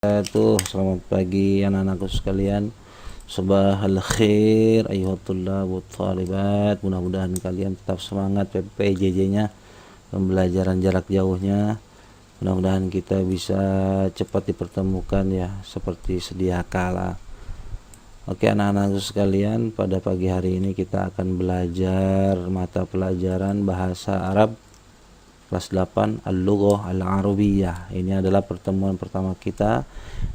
Selamat pagi anak-anakku sekalian. Sabahal khair ayyuhat thullab wat thalibat. Mudah-mudahan kalian tetap semangat PPJJ-nya, pembelajaran jarak jauhnya. Mudah-mudahan kita bisa cepat dipertemukan ya, seperti sedia kala. Oke anak-anakku sekalian, pada pagi hari ini kita akan belajar mata pelajaran bahasa Arab kelas 8 Al-Lughah Al-Arabiyyah. Ini adalah pertemuan pertama kita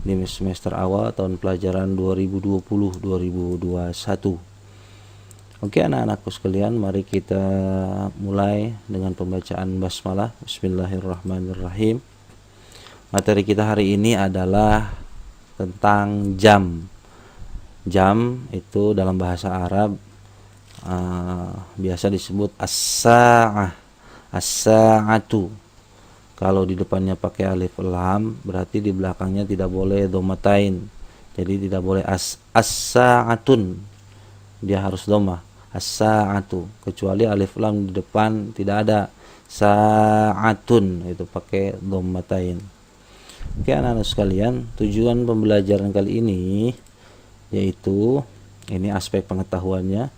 di semester awal tahun pelajaran 2020-2021. Oke anak-anakku sekalian, mari kita mulai dengan pembacaan basmalah. Bismillahirrahmanirrahim. Materi kita hari ini adalah tentang jam. Jam itu dalam bahasa Arab biasa disebut as-sa'ah, as-sa'atu. Kalau di depannya pakai alif lam, berarti di belakangnya tidak boleh dhammatain. Jadi tidak boleh as-sa'atun. Dia harus dhamma, as-sa'atu. Kecuali alif lam di depan tidak ada, sa'atun, itu pakai dhammatain. Oke anak-anak sekalian, tujuan pembelajaran kali ini yaitu ini aspek pengetahuannya,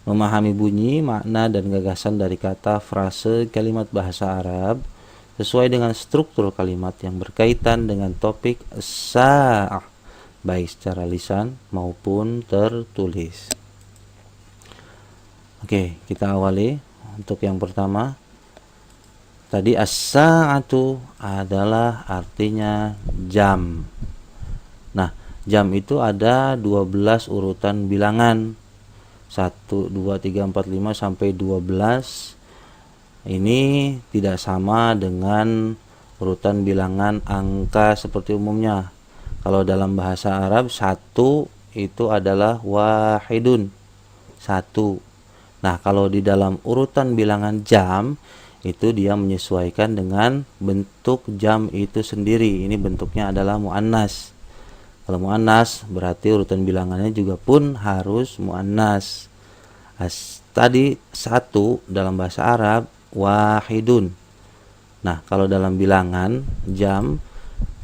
memahami bunyi, makna, dan gagasan dari kata, frase, kalimat bahasa Arab sesuai dengan struktur kalimat yang berkaitan dengan topik as-sa'ah, baik secara lisan maupun tertulis. Oke, kita awali. Untuk yang pertama, tadi as-sa'atu adalah artinya jam. Nah, jam itu ada 12 urutan bilangan, 1, 2, 3, 4, 5 sampai 12. Ini tidak sama dengan urutan bilangan angka seperti umumnya. Kalau dalam bahasa Arab, 1 itu adalah wahidun, 1. Nah, kalau di dalam urutan bilangan jam, itu dia menyesuaikan dengan bentuk jam itu sendiri. Ini bentuknya adalah muannas. Kalau muannas berarti urutan bilangannya juga pun harus muannas. Tadi 1 dalam bahasa Arab wahidun. Nah, kalau dalam bilangan jam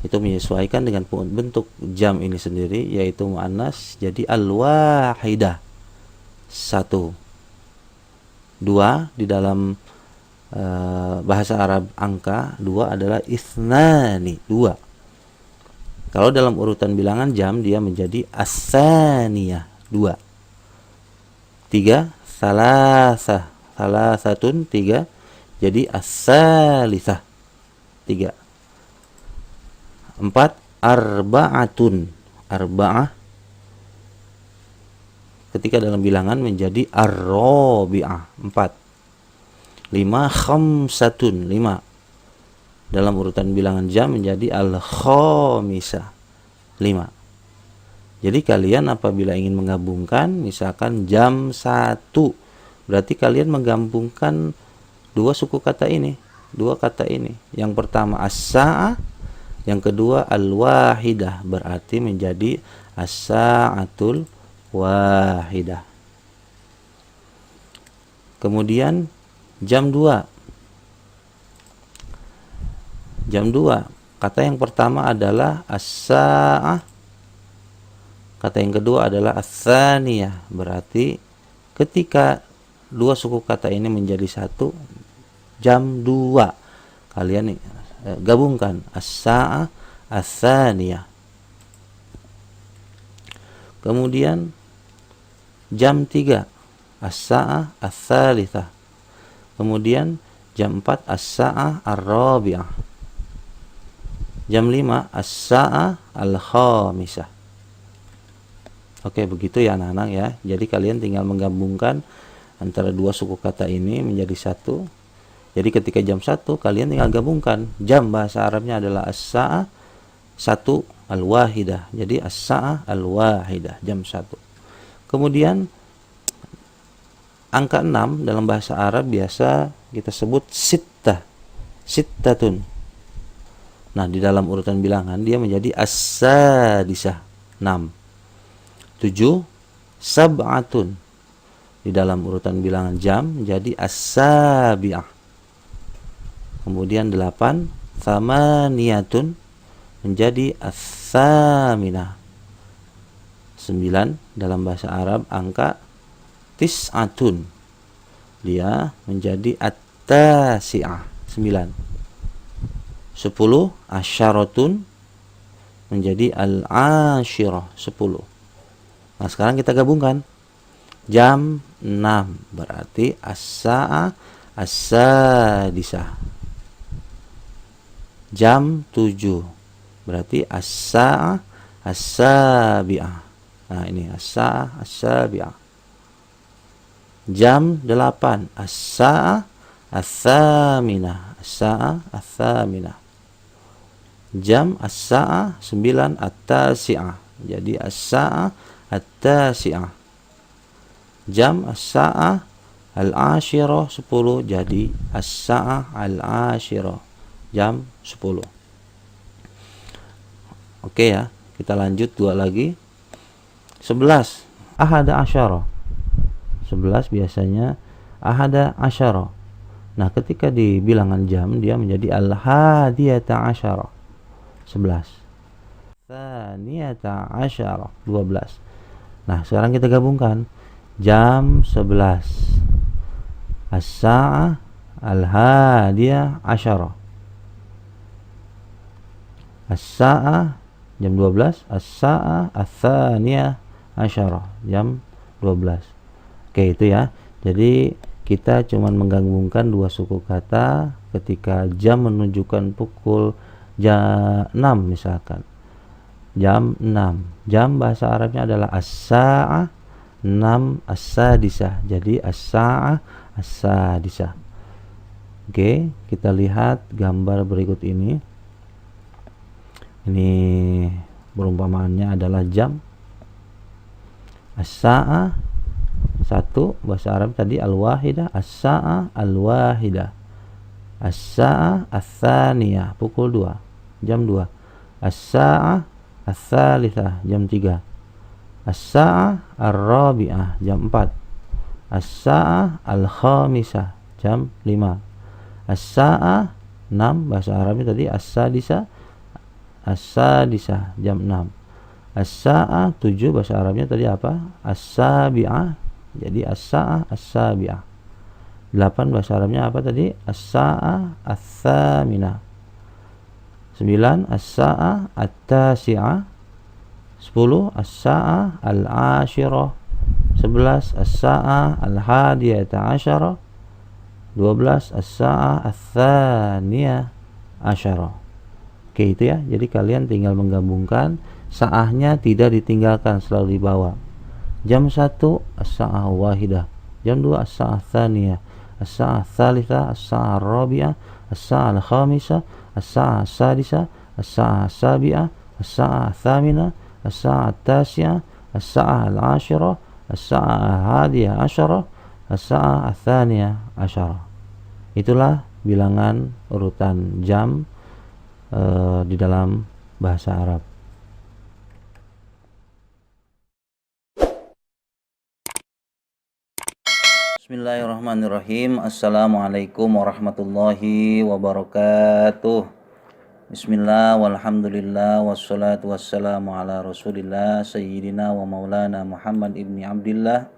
itu menyesuaikan dengan bentuk jam ini sendiri, yaitu muannas, jadi al-wahidah, 1. 2 di dalam bahasa Arab angka 2 adalah isnani, 2. Kalau dalam urutan bilangan jam dia menjadi as-saniyah, 2. 3 salasah, salasatun, 3, jadi as-salisah, 3. 4 arba'atun, arba'ah ketika dalam bilangan menjadi ar-rabi'ah, 4. 5 khamsatun, 5 dalam urutan bilangan jam menjadi al-khamisah, 5. Jadi kalian apabila ingin menggabungkan misalkan jam 1, berarti kalian menggabungkan dua suku kata ini, dua kata ini. Yang pertama as-sa'ah, yang kedua al-wahidah, berarti menjadi as-sa'atul wahidah. Kemudian jam 2. Jam 2, kata yang pertama adalah as-sa'ah, kata yang kedua adalah as-saniyah, berarti ketika dua suku kata ini menjadi satu, jam 2, kalian gabungkan as-sa'ah, as-saniyah. Kemudian jam 3 as-sa'ah, as-salisah. Kemudian jam 4 as-sa'ah, ar-rabi'ah. Jam 5 as-sa'ah, al-khamisah. Oke, begitu ya anak-anak ya. Jadi kalian tinggal menggabungkan antara dua suku kata ini menjadi satu. Jadi ketika jam 1 kalian tinggal gabungkan. Jam bahasa Arabnya adalah as-sa'ah, 1 al-wahidah. Jadi as-sa'ah al-wahidah, jam 1. Kemudian angka 6 dalam bahasa Arab biasa kita sebut sittah, sittatun. Nah, di dalam urutan bilangan dia menjadi as-sadisah, 6. 7 sab'atun. Di dalam urutan bilangan jam menjadi as-sabi'ah. Kemudian 8 thamaniyatun menjadi as ats-tsaminah. 9 dalam bahasa Arab angka tis'atun. Dia menjadi at-tasi'ah, 9. 10 asyaratun menjadi al-ashirah, 10. Nah, sekarang kita gabungkan. Jam 6 berarti as-sa'ah as-sadisah. Jam 7 berarti as-sa'ah as-sabi'ah. Nah, ini as-sa'ah as-sabi'ah. Jam 8 as-sa'ah as-thaminah. As-sa'ah as-thaminah. Jam as-sa'ah 9 at-tasi'ah. Jadi as-sa'ah at-tasi'ah. Jam as-sa'ah al-ashirah 10 jadi as-sa'ah al-ashirah. Jam 10. Oke ya, kita lanjut 2 lagi. 11 ahada asyara. 11 biasanya ahada asyara. Nah, ketika di bilangan jam dia menjadi al-hadiyata asyara. 11. Tsaniyata asyara, 12. Nah, sekarang kita gabungkan. Jam 11 as-sa'ah al-hadiyah asyara. As-sa'ah jam 12, as-sa'ah ats-tsaniyah asyara, jam 12. Oke, itu ya. Jadi kita cuma menggabungkan 2 suku kata ketika jam menunjukkan pukul jam 6 misalkan. Jam 6. Jam bahasa Arabnya adalah as-sa'ah 6 as-sadisah. Jadi as-sa'ah as-sadisah. Oke, kita lihat gambar berikut ini. Ini perumpamaannya adalah jam. As-sa'ah 1 bahasa Arab tadi al-wahidah, as-sa'ah al-wahidah. As-sa'ah ats-tsaniyah pukul 2, jam 2. As-sa'ah ats-tsalitsah jam 3. As-sa'ah ar-rabi'ah jam 4. As-sa'ah al-khamisah jam 5. As-sa'ah 6 bahasa Arabnya tadi as-sadisah, as-sadisah jam 6. As-sa'ah 7 bahasa Arabnya tadi apa? As-sabi'ah, jadi as-sa'ah as-sabi'ah. 8 bahasa Arabnya apa tadi? As-sa'ah ats-tsaminah. 9 as-sa'ah at-tasi'ah. 10 as-sa'ah al-ashirah. 11 as-sa'ah al-hadiyata asyara. 12 as-sa'ah ats-tsaniyah asyara. Oke, itu ya. Jadi kalian tinggal menggabungkan, sa'ahnya tidak ditinggalkan, selalu dibawa. Jam 1 as-sa'ah wahidah. Jam 2 as-sa'ah tsaniyah. As-sa'ah tsalitsah, as-sa'ah rabi'ah, as-sa'ah al-khamisah, as-sa'ah sadisah, as-sa'ah sabi'ah, as-sa'ah tsaminah, as-sa'ah tasi'ah, as-sa'ah al-ashirah, as-sa'ah hadiyah asyarah, as-sa'ah tsaniyah asyarah. Itulah bilangan urutan jam di dalam bahasa Arab. Bismillahirrahmanirrahim. Assalamualaikum warahmatullahi wabarakatuh. Bismillah walhamdulillah wassalatu wassalamu ala rasulillah sayyidina wa maulana Muhammad ibni Abdillah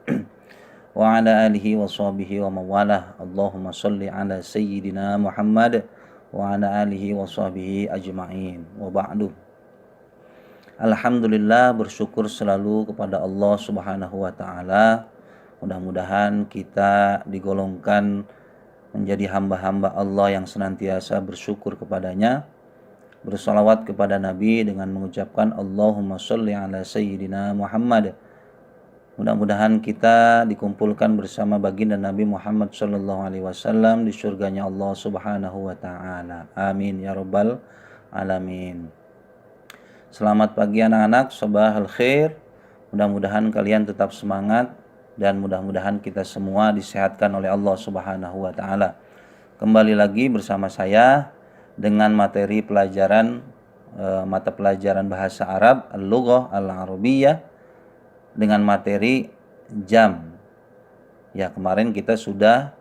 wa ala alihi wa sahbihi wa mawalah. Allahumma salli ala sayyidina Muhammad wa ala alihi wa sahbihi ajma'in. Wa ba'du. Alhamdulillah, bersyukur selalu kepada Allah Subhanahu wa taala. Mudah-mudahan kita digolongkan menjadi hamba-hamba Allah yang senantiasa bersyukur kepadanya, bersalawat kepada Nabi dengan mengucapkan Allahumma sholli ala sayyidina Muhammad. Mudah-mudahan kita dikumpulkan bersama baginda Nabi Muhammad sallallahu alaihi wasallam di surganya Allah Subhanahu wa taala. Amin ya rabbal alamin. Selamat pagi anak-anak, sabahal khair. Mudah-mudahan kalian tetap semangat dan mudah-mudahan kita semua disehatkan oleh Allah Subhanahu wa taala. Kembali lagi bersama saya dengan materi pelajaran mata pelajaran bahasa Arab Al-Lughah Al-Arabiyyah dengan materi jam. Ya, kemarin kita sudah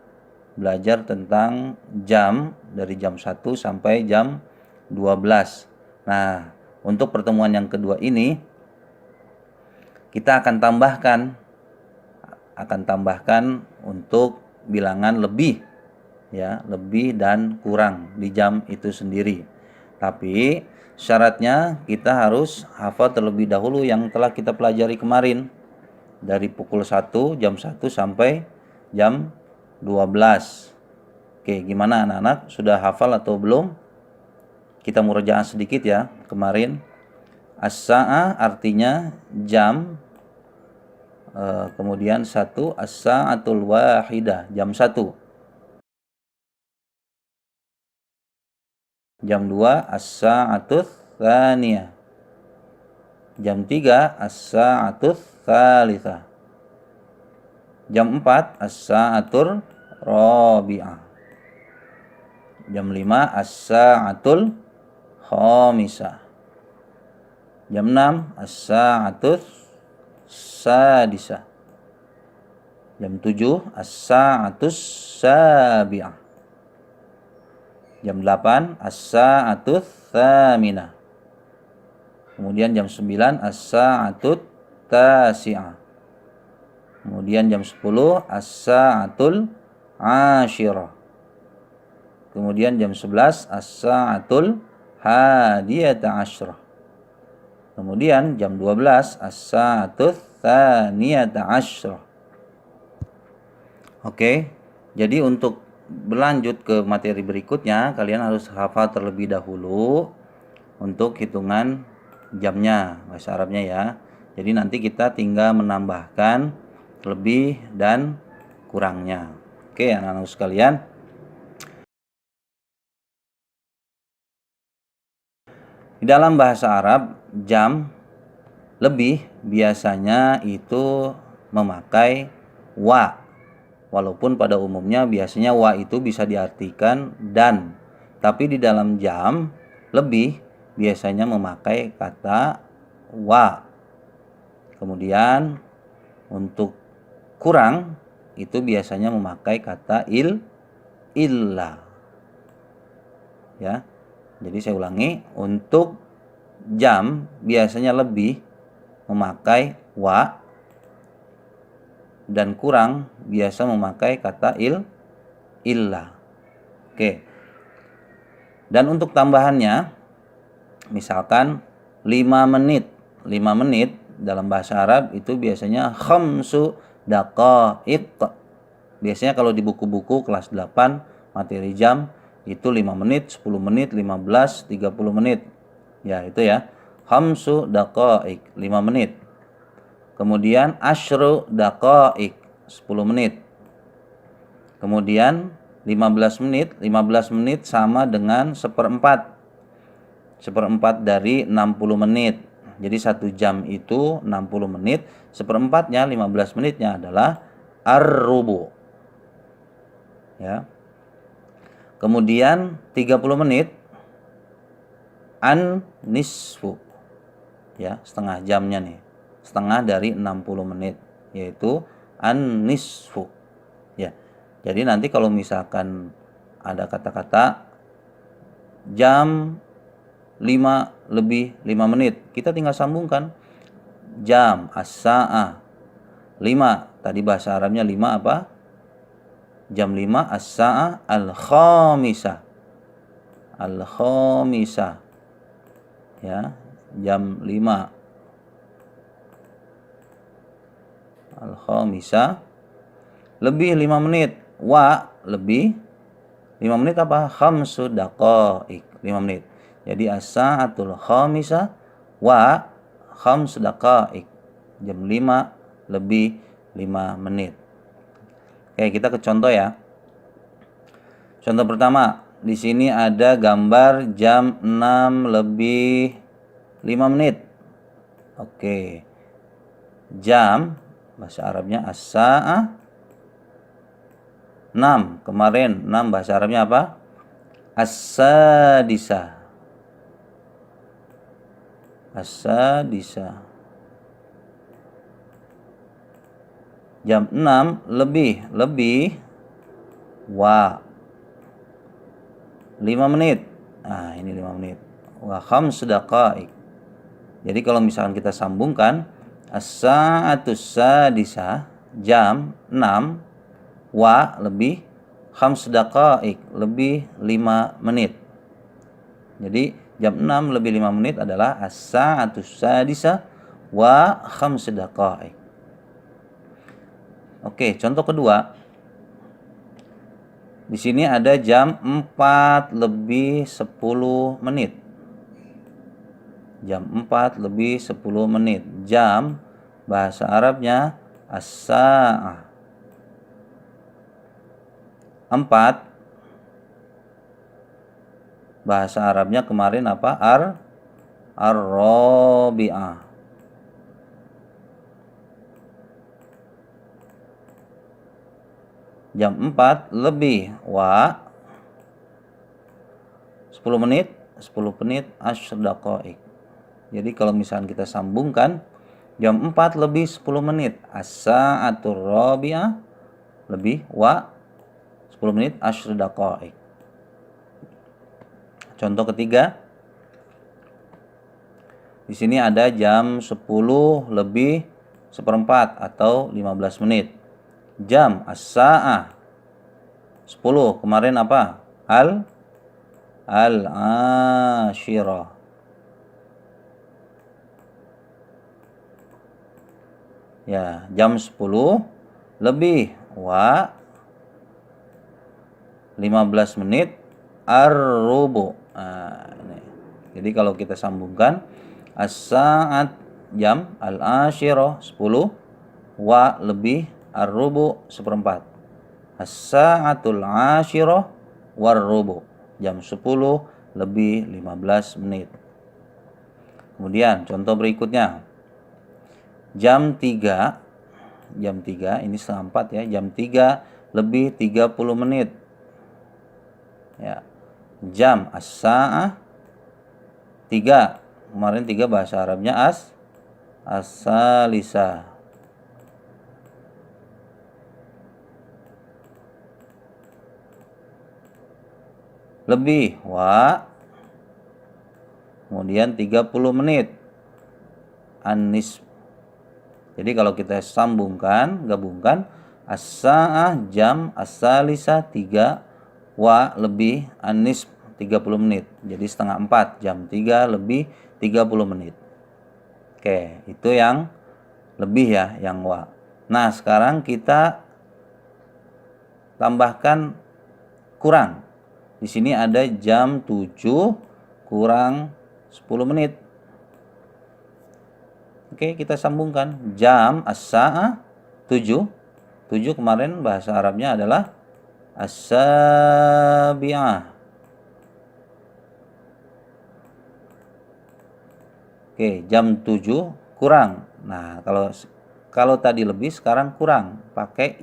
belajar tentang jam dari jam 1 sampai jam 12. Nah, Untuk pertemuan yang kedua ini kita akan tambahkan untuk bilangan lebih, ya, lebih dan kurang di jam itu sendiri. Tapi syaratnya kita harus hafal terlebih dahulu yang telah kita pelajari kemarin dari pukul 1, jam 1 sampai jam 12. Oke, gimana anak-anak? Sudah hafal atau belum? Kita murojaah sedikit ya kemarin. As-sa'ah artinya jam, kemudian 1 as-sa'atul wahidah, jam 1. Jam 2 as-sa'atul tsaniyah. Jam 3 as-sa'atul tsalitsah. Jam 4 as-sa'atul rabi'ah. Jam 5 as-sa'atul khamisah. Jam 6 as-sa'atul sadisah. Jam 7 as-sa'atus sabi'ah. Jam 8 as-sa'atus tsaminah. Kemudian jam 9 as-sa'atut tasi'ah. Kemudian jam 10 as-sa'atul ashirah. Kemudian jam 11 as-sa'atul hadiyata asyrah. Kemudian jam 12 as-sa'atul tsaniyata asyrah. Oke, jadi untuk berlanjut ke materi berikutnya, kalian harus hafal terlebih dahulu untuk hitungan jamnya, bahasa Arabnya ya. Jadi nanti kita tinggal menambahkan lebih dan kurangnya. Oke, anak-anak sekalian. Di dalam bahasa Arab, jam lebih biasanya itu memakai wa. Walaupun pada umumnya biasanya wa itu bisa diartikan dan. Tapi di dalam jam lebih biasanya memakai kata wa. Kemudian untuk kurang itu biasanya memakai kata illa. Ya. Jadi saya ulangi, untuk jam biasanya lebih memakai wa dan kurang biasa memakai kata illa. Oke. Dan untuk tambahannya, misalkan 5 menit. 5 menit dalam bahasa Arab itu biasanya khamsu daqaiq. Biasanya kalau di buku-buku kelas 8 materi jam itu 5 menit, 10 menit, 15, 30 menit. Ya, itu ya. Khamsu daqaiq, 5 menit. Kemudian asyru daqaiq, 10 menit. Kemudian 15 menit, 15 menit sama dengan seperempat. Seperempat dari 60 menit. Jadi 1 jam itu 60 menit, seperempatnya 15 menitnya adalah ar-rubu. Ya. Kemudian 30 menit an-nisfu. Ya, setengah jamnya nih. Setengah dari 60 menit, yaitu an-nisfu. Ya. Jadi nanti kalau misalkan ada kata-kata jam 5 lebih 5 menit, kita tinggal sambungkan jam as-sa'ah 5. Tadi bahasa Arabnya 5 apa? Jam 5 as-sa'ah al-khamisah. Al-khamisah. Ya, jam 5 al-khamisah lebih 5 menit. Wa lebih 5 menit apa? Khamsu daqaiq, 5 menit. Jadi as-sa'atul khamisah wa khamsu daqaiq. Jam 5 lebih 5 menit. Oke, kita ke contoh ya. Contoh pertama, di sini ada gambar jam 6 lebih 5 menit. Oke. Jam bahasa Arabnya as-sa'ah 6. Kemarin 6 bahasa Arabnya apa? As-sadisah. As-sadisah. Jam 6 lebih wa 5 menit. Nah, ini 5 menit. Wa khams daqaiq. Jadi kalau misalkan kita sambungkan as-sa'atus sadisah, jam 6, wa lebih khams daqaik, lebih 5 menit. Jadi jam 6 lebih 5 menit adalah as-sa'atus sadisah wa khams daqaik. Oke, contoh kedua. Di sini ada jam 4 lebih 10 menit. Jam 4 lebih 10 menit. Jam bahasa Arabnya as-sa'ah. 4 bahasa Arabnya kemarin apa? Ar-rabi'ah. Jam 4 lebih wa 10 menit, 10 menit asyr daqaik. Jadi kalau misalnya kita sambungkan jam 4 lebih 10 menit as-sa'atur rabi'ah lebih wa 10 menit asyr daqaik. Contoh ketiga. Di sini ada jam 10 lebih seperempat atau 15 menit. Jam as-sa'ah 10. Kemarin apa? Al-ashirah. Ya, jam 10 lebih wa 15 menit ar-rubu. Nah, ini. Jadi kalau kita sambungkan as-sa'at jam, al-ashirah 10, wa lebih ar-rubu seperempat. As-sa'atul ashirah war-rubu. Jam 10 lebih 15 menit. Kemudian contoh berikutnya. Jam 3 ini setengah 4 ya. Jam 3 lebih 30 menit. Ya. Jam as-sa'ah 3. Kemarin 3 bahasa Arabnya as-salisah. Lebih wa kemudian 30 menit an-nisf. Jadi kalau kita gabungkan as-sa'ah jam, as-salisah 3, wa lebih an-nisf 30 menit. Jadi setengah 4, jam 3 lebih 30 menit. Oke, itu yang lebih ya, yang wa. Nah, sekarang kita tambahkan kurang. Di sini ada jam 7 kurang 10 menit. Oke, kita sambungkan. Jam as-sa'ah 7. 7 kemarin bahasa Arabnya adalah as-sabi'ah. Oke, jam 7 kurang. Nah, kalau tadi lebih, sekarang kurang. Pakai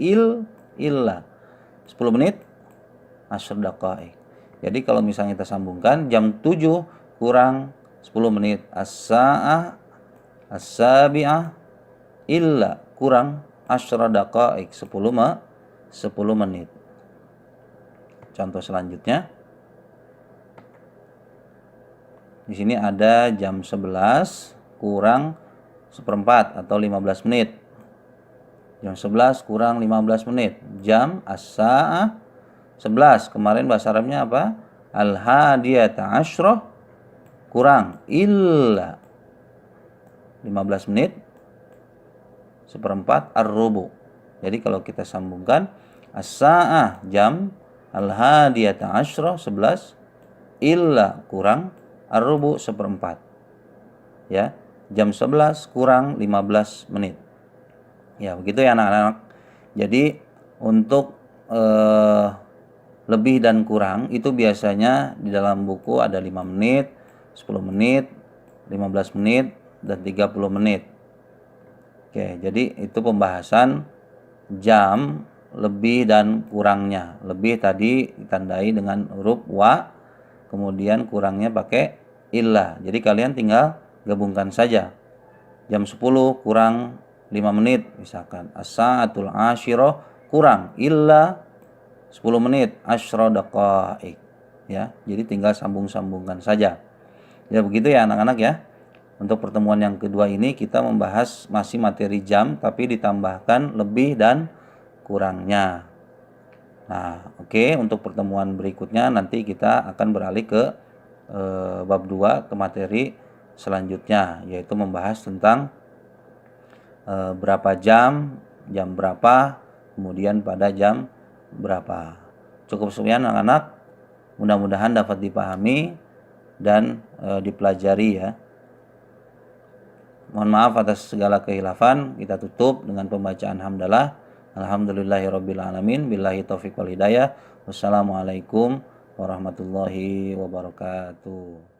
illa. 10 menit asyr daqaik. Jadi kalau misalnya kita sambungkan jam 7 kurang 10 menit as-sa'ah as-sabi'ah illa kurang asyra daqaik 10 menit. Contoh selanjutnya. Di sini ada jam 11 kurang seperempat atau 15 menit. Jam 11 kurang 15 menit. Jam as-sa'ah 11. Kemarin bahasa Arabnya apa? Al-hadiyata asyrah kurang illa 15 menit seperempat ar-rubu. Jadi kalau kita sambungkan as-sa'ah jam, al-hadiyata asyrah 11, illa kurang ar-rubu seperempat. Ya, jam 11 kurang 15 menit. Ya, begitu ya anak-anak. Jadi untuk lebih dan kurang itu biasanya di dalam buku ada 5 menit, 10 menit, 15 menit, dan 30 menit. Oke, jadi itu pembahasan jam lebih dan kurangnya. Lebih tadi ditandai dengan huruf wa, kemudian kurangnya pakai illa. Jadi kalian tinggal gabungkan saja. Jam 10 kurang 5 menit misalkan. As-sa'atul ashirah kurang illa 10 menit asyra daqaik. Ya, jadi tinggal sambung-sambungkan saja. Ya begitu ya anak-anak ya. Untuk pertemuan yang kedua ini kita membahas masih materi jam tapi ditambahkan lebih dan kurangnya. Nah, oke, untuk pertemuan berikutnya nanti kita akan beralih ke bab 2 ke materi selanjutnya, yaitu membahas tentang berapa jam, jam berapa, kemudian pada jam berapa. Cukup sekian anak-anak, mudah-mudahan dapat dipahami dan dipelajari ya. Mohon maaf atas segala kehilafan. Kita tutup dengan pembacaan hamdalah. Alhamdulillahirabbil alamin. Billahi taufiq wal hidayah. Wassalamualaikum warahmatullahi wabarakatuh.